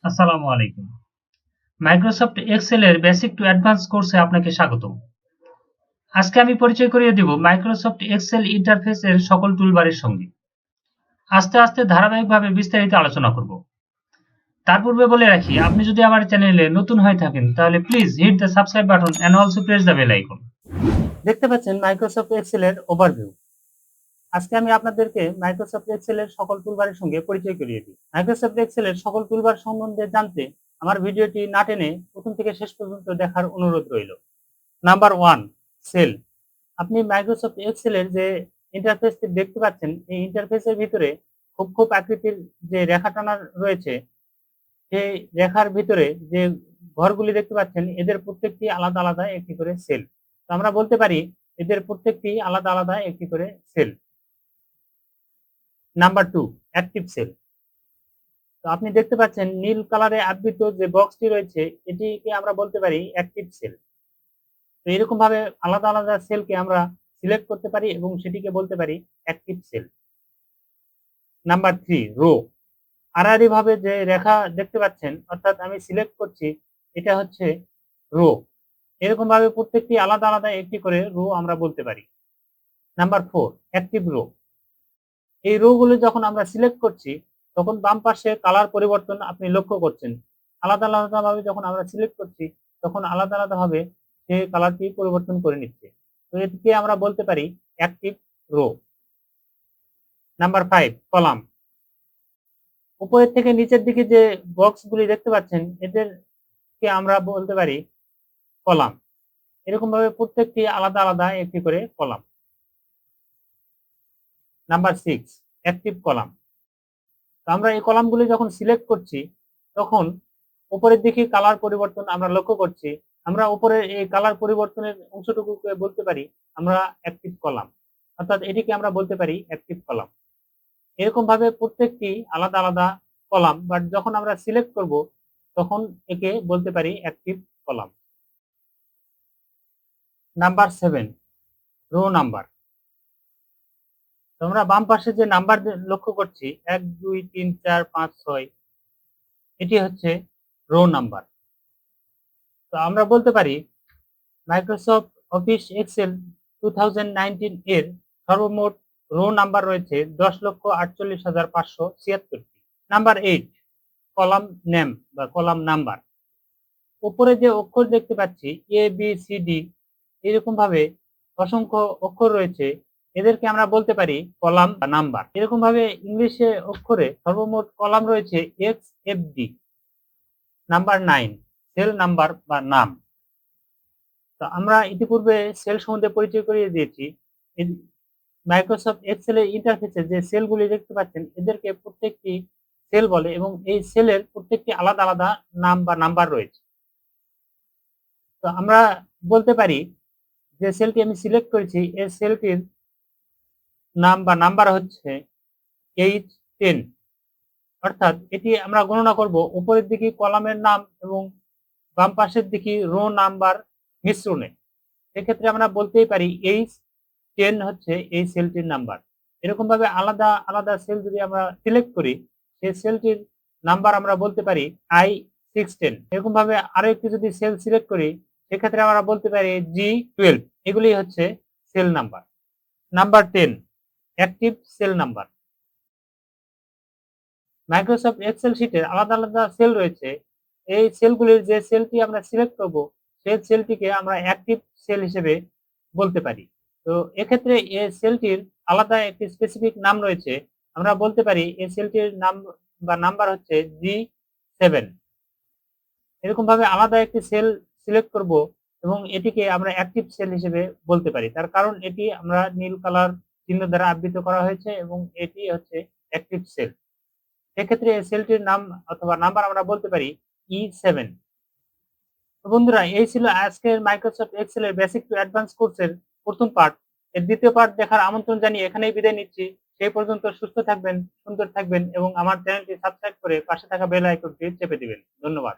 আসসালামু আলাইকুম। Microsoft Excel এর বেসিক টু অ্যাডভান্স কোর্সে আপনাকে স্বাগতম। আজকে আমি পরিচয় করিয়ে দিব মাইক্রোসফট এক্সেল ইন্টারফেস এর সকল টুলবারের সঙ্গে। আস্তে আস্তে ধারাবাহিকভাবে বিস্তারিত আলোচনা করব। তার পূর্বে বলে রাখি, আপনি যদি আমার চ্যানেলে নতুন হয়ে থাকেন তাহলে please hit the subscribe button and also press the bell icon. দেখতে পাচ্ছেন মাইক্রোসফট এক্সেল এর ওভারভিউ। আজকে আমি আপনাদেরকে মাইক্রোসফট এক্সেল এর সকল টুলবারের সঙ্গে পরিচয় করিয়ে দিই। মাইক্রোসফট এক্সেল এর সকল টুলবার সম্বন্ধে জানতে আমার ভিডিওটি না টেনে প্রথম থেকে শেষ পর্যন্ত দেখার অনুরোধ রইল। Number 1, sell. আপনি মাইক্রোসফট এক্সেল এর যে ইন্টারফেসটি দেখতে পাচ্ছেন, এই ইন্টারফেসের ভিতরে খুব আকৃতির যে রেখা টানা রয়েছে, সেই রেখার ভিতরে যে ঘরগুলি দেখতে পাচ্ছেন, এদের প্রত্যেকটি আলাদা আলাদা একটি করে সেল। তো আমরা বলতে পারি এদের প্রত্যেকটি আলাদা আলাদা একটি করে সেল। Number 2, active sell. তো আপনি দেখতে পাচ্ছেন নীল কালারে আবৃত যে বক্সটি রয়েছে, এটিকে আমরা বলতে পারি অ্যাক্টিভ সেল। তো এরকম ভাবে আলাদা আলাদা সেলকে আমরা সিলেক্ট করতে পারি এবং সেটিকে বলতে পারি অ্যাক্টিভ সেল। Number 3, rho. আড়াআড়ি ভাবে যে রেখা দেখতে পাচ্ছেন, অর্থাৎ আমি সিলেক্ট করছি, এটা হচ্ছে রো। এরকম ভাবে প্রত্যেকটি আলাদা আলাদা একটি করে রো আমরা বলতে পারি। Number 4, active rho. এই রো গুলো যখন আমরা সিলেক্ট করছি, তখন বাম পাশে কালার পরিবর্তন আপনি লক্ষ্য করছেন। আলাদা আলাদা ভাবে যখন আমরা সিলেক্ট করছি, তখন আলাদা আলাদা ভাবে সে কালারটি পরিবর্তন করে নিচ্ছে। তো এটিকে আমরা বলতে পারি অ্যাক্টিভ রো। Number 5, column. উপরের থেকে নিচের দিকে যে বক্স গুলি দেখতে পাচ্ছেন, এদেরকে আমরা বলতে পারি কলাম। এরকম ভাবে প্রত্যেকটি আলাদা আলাদা একটি করে কলাম। Number 6, active column. তো আমরা এই কলামগুলি যখন সিলেক্ট করছি, তখন উপরের দিকে কালার পরিবর্তন আমরা লক্ষ্য করছি। আমরা উপরের এই কালার পরিবর্তনের অংশটুকুকে বলতে পারি আমরা অ্যাক্টিভ কলাম, অর্থাৎ এটিকে আমরা বলতে পারি অ্যাক্টিভ কলাম। এরকম ভাবে প্রত্যেকটি আলাদা আলাদা কলাম, বাট যখন আমরা সিলেক্ট করব, তখন একে বলতে পারি active column. Number 7, rho number. তোমরা বাম পাশে যে নাম্বার লক্ষ্য করছি, 1 2 3 4 5 6, এটি হচ্ছে রো নাম্বার। তো আমরা বলতে পারি মাইক্রোসফট অফিস এক্সেল 2019 এর সর্বমোট রো নাম্বার রয়েছে 10,48,576। নাম্বার 8, কলাম নেম বা কলাম নাম্বার। উপরে যে অক্ষর দেখতে পাচ্ছি এ বি সি ডি, এরকম ভাবে অসংখ্য অক্ষর রয়েছে, এদেরকে আমরা বলতে পারি কলাম বা নাম্বার। এরকম ভাবে ইংলিশে অক্ষরে সর্বমোট কলাম রয়েছে x F D. Number 9, cell number বা নাম। তো আমরা ইতিপূর্বে সেল সম্বন্ধে পরিচয় করিয়ে দিয়েছি। মাইক্রোসফট এক্সেল এর ইন্টারফেসে যে সেলগুলি দেখতে পাচ্ছেন, এদেরকে প্রত্যেকটি সেল বলে এবং এই সেলের প্রত্যেকটি আলাদা আলাদা নাম বা নাম্বার রয়েছে। তো আমরা বলতে পারি যে সেলটি আমি সিলেক্ট করেছি, এই সেলটির নাম বা নাম্বার হচ্ছে H10। অর্থাৎ এটি আমরা গণনা করব উপরের দিকে কলামের নাম এবং বাম পাশের দিকে রো নাম্বার মিশ্রণে। এক্ষেত্রে আমরা বলতেই পারি H10 হচ্ছে এই সেলটির নাম্বার। এরকম ভাবে আলাদা আলাদা সেল যদি আমরা সিলেক্ট করি, সেই সেলটির নাম্বার আমরা বলতে পারি I610। এরকম ভাবে আরো একটি যদি সেল সিলেক্ট করি, সেক্ষেত্রে আমরা বলতে পারি G12। এগুলি হচ্ছে cell number. Number 10, active cell number. Microsoft Excel শিটের আলাদা আলাদা সেল রয়েছে। এই সেলগুলির যে সেলটি আমরা সিলেক্ট করব, সেই সেলটিকে আমরা অ্যাক্টিভ সেল হিসেবে বলতে পারি। তো এক্ষেত্রে এই সেলটির আলাদা একটি স্পেসিফিক নাম রয়েছে। আমরা বলতে পারি এই সেলটির নাম বা নাম্বার হচ্ছে G7। এরকম ভাবে আলাদা একটি সেল সিলেক্ট করব এবং এটিকে আমরা অ্যাক্টিভ সেল হিসেবে বলতে পারি। তার কারণ এটি আমরা নীল কালার চিহ্ন দ্বারা আবৃত করা হয়েছে এবং এটি হচ্ছে অ্যাক্টিভ সেল। সেক্ষেত্রে এই সেলটির নাম অথবা নাম্বার আমরা বলতে পারি E7। তো বন্ধুরা, এই ছিল আজকের মাইক্রোসফট এক্সেল এর বেসিক টু অ্যাডভান্স কোর্সের প্রথম পার্ট। এর দ্বিতীয় পার্ট দেখার আমন্ত্রণ জানিয়ে এখানেই বিদায় নিচ্ছি। সেই পর্যন্ত সুস্থ থাকবেন, সুন্দর থাকবেন এবং আমার চ্যানেলটি সাবস্ক্রাইব করে পাশে থাকা বেল আইকনটি চেপে দিবেন। ধন্যবাদ।